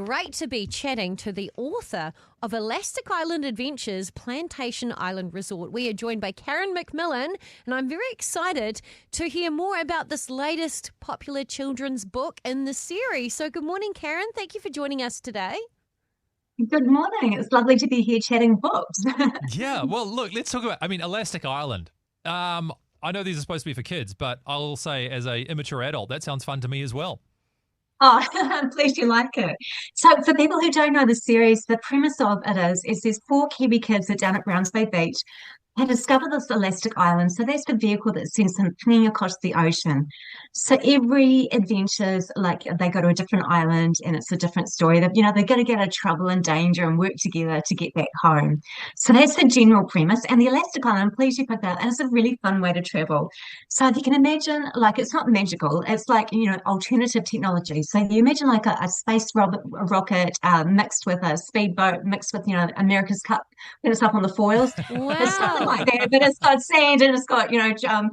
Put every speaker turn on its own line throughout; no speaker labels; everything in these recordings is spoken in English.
great to be chatting to the author of Elastic Island Adventures, Plantation Island Resort. We are joined by Karen McMillan, and I'm very excited to hear more about this latest popular children's book in the series. So good morning, Karen. Thank you for joining us today.
Good morning. It's lovely to be here chatting books.
Yeah, well, look, let's talk about, Elastic Island. I know these are supposed to be for kids, but I'll say as a immature adult, that sounds fun to me as well.
Oh, I'm pleased you like it. So, for people who don't know the series, the premise of it is there's four Kiwi kids that down at Browns Bay Beach had discovered this elastic island. So that's the vehicle that sends them flinging across the ocean. So every adventure's like they go to a different island and it's a different story. They're going to get out of trouble and danger and work together to get back home. So that's the general premise. And the elastic island, I'm pleased you picked that. And it's a really fun way to travel. So if you can imagine, like it's not magical. It's like, alternative technology. So you imagine like a space rocket mixed with a speedboat, mixed with, America's Cup when it's up on the foils.
Wow.
Like that, but it's got sand and it's got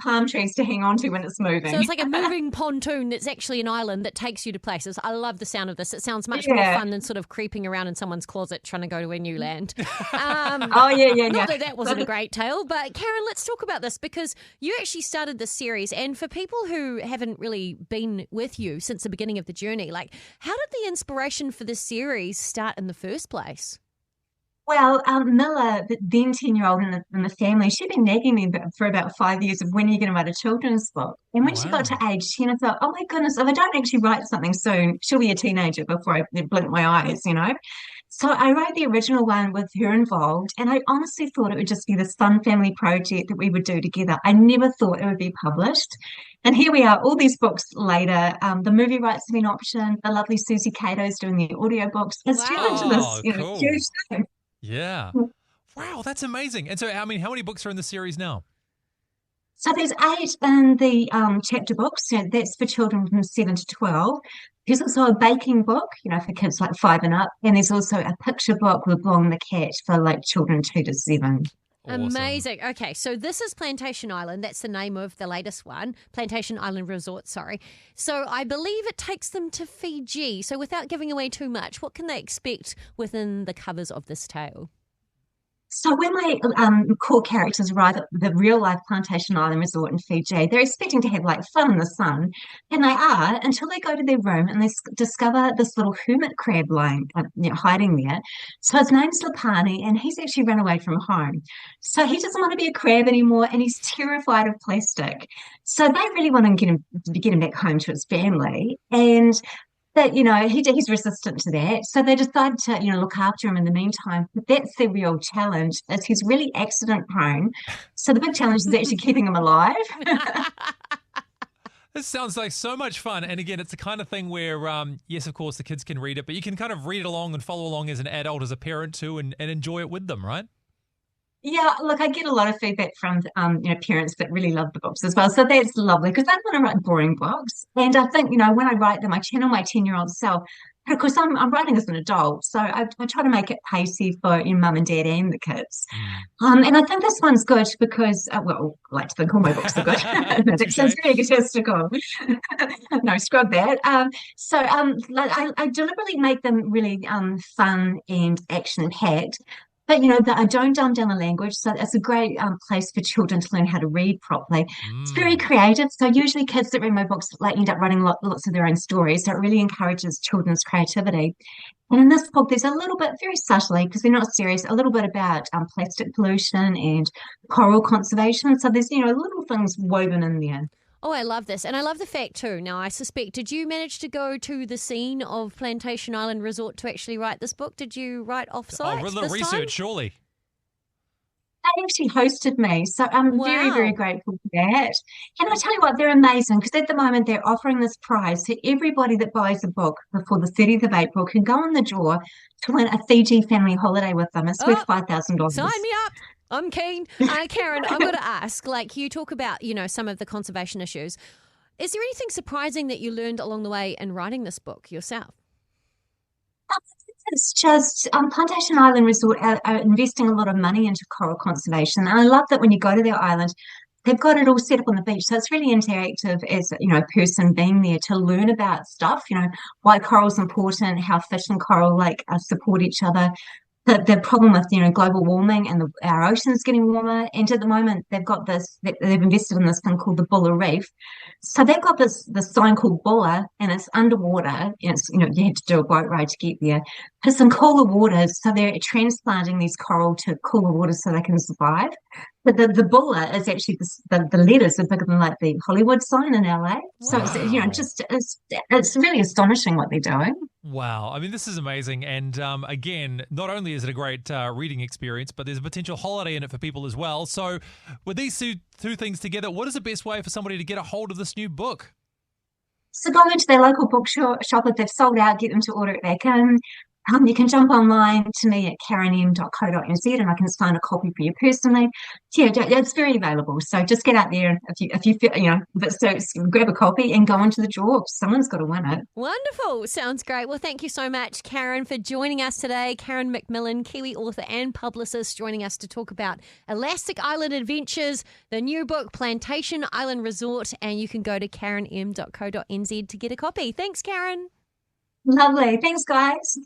palm trees to hang on to when it's moving.
So it's like a moving pontoon that's actually an island that takes you to places. I love the sound of this. It sounds much more fun than sort of creeping around in someone's closet trying to go to a new land.
Oh yeah.
Not that wasn't a great tale, but Karen, let's talk about this because you actually started this series, and for people who haven't really been with you since the beginning of the journey, like how did the inspiration for this series start in the first place?
Well, Milla, the then 10-year-old in the family, she'd been nagging me for about 5 years of when are you going to write a children's book? And when she got to
Wow.
age 10, I thought, oh my goodness, if I don't actually write something soon, she'll be a teenager before I blink my eyes. So I wrote the original one with her involved, and I honestly thought it would just be this fun family project that we would do together. I never thought it would be published. And here we are, all these books later. The movie rights have been optioned. The lovely Susie Cato's doing the audiobooks. It's turned into this,
Oh,
huge
cool.
thing.
Yeah. Wow, that's amazing. And so, how many books are in the series now?
So there's 8 in the chapter books. So that's for children from 7 to 12. There's also a baking book, for kids like 5 and up. And there's also a picture book with Blong the Cat for like children 2 to 7.
Awesome.
Amazing. Okay, so this is Plantation Island. That's the name of the latest one, Plantation Island Resort, sorry. So I believe it takes them to Fiji. So without giving away too much, what can they expect within the covers of this tale?
So when my core characters arrive at the real life Plantation Island Resort in Fiji, they're expecting to have like fun in the sun, and they are until they go to their room and they discover this little hermit crab lying, hiding there. So his name's Lapani, and he's actually run away from home. So he doesn't want to be a crab anymore, and he's terrified of plastic. So they really want to get him back home to his family, and that he's resistant to that, so they decide to look after him in the meantime. But that's the real challenge, is he's really accident prone, so the big challenge is actually keeping him alive.
This sounds like so much fun. And again, it's the kind of thing where, yes, of course, the kids can read it, but you can kind of read it along and follow along as an adult, as a parent too, and enjoy it with them, right?
Yeah, look, I get a lot of feedback from parents that really love the books as well, so that's lovely because I don't want to write boring books. And I think when I write them, I channel my 10-year-old self. But of course, I'm writing as an adult, so I try to make it pacey for mum and dad and the kids.
Mm.
And I think this one's good because, well, I like to think all my books are good. That sounds very egotistical. No, scrub that. Like I deliberately make them really fun and action-packed. But that I don't dumb down the language, so it's a great place for children to learn how to read properly. It's very
Mm.
creative, so usually kids that read my books like end up writing lots of their own stories. So it really encourages children's creativity. And in this book, there's a little bit, very subtly, because they're not serious, a little bit about plastic pollution and coral conservation. So there's little things woven in there.
Oh, I love this. And I love the fact too. Now, I suspect, did you manage to go to the scene of Plantation Island Resort to actually write this book? Did you write off-site
Oh, a little
this
research,
time?
surely.
They actually hosted me, so I'm very, very
Wow.
grateful for that. And I tell you what, they're amazing because at the moment they're offering this prize. So everybody that buys a book before the 30th of April can go in the draw to win a Fiji family holiday with them. It's worth
Oh,
$5,000.
sign me up. I'm keen. Karen, I'm going to ask, like you talk about, some of the conservation issues. Is there anything surprising that you learned along the way in writing this book yourself?
It's just Plantation Island Resort are investing a lot of money into coral conservation. And I love that when you go to their island, they've got it all set up on the beach. So it's really interactive as, a person being there to learn about stuff, why coral's important, how fish and coral support each other. The problem with global warming and our oceans getting warmer, and at the moment they've invested in this thing called the Buller Reef. So they've got this sign called Buller, and it's underwater, and it's you have to do a boat ride to get there. But it's in cooler waters, so they're transplanting these coral to cooler waters so they can survive. But the Buller is actually the letters are bigger than like the Hollywood sign in LA. So
Wow.
it's really astonishing what they're doing.
Wow. I mean, this is amazing. And again, not only is it a great reading experience, but there's a potential holiday in it for people as well. So with these two things together, what is the best way for somebody to get a hold of this new book?
So go into their local bookshop. If they've sold out, get them to order it back in. You can jump online to me at karenm.co.nz and I can sign a copy for you personally. Yeah, it's very available. So just get out there if you feel, so grab a copy and go into the draw. Someone's got to win it.
Wonderful. Sounds great. Well, thank you so much, Karen, for joining us today. Karen McMillan, Kiwi author and publicist, joining us to talk about Elastic Island Adventures, the new book, Plantation Island Resort, and you can go to karenm.co.nz to get a copy. Thanks, Karen.
Lovely. Thanks, guys.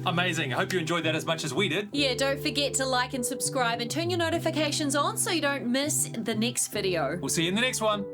Amazing. I hope you enjoyed that as much as we did.
Yeah, don't forget to like and subscribe and turn your notifications on so you don't miss the next video.
We'll see you in the next one.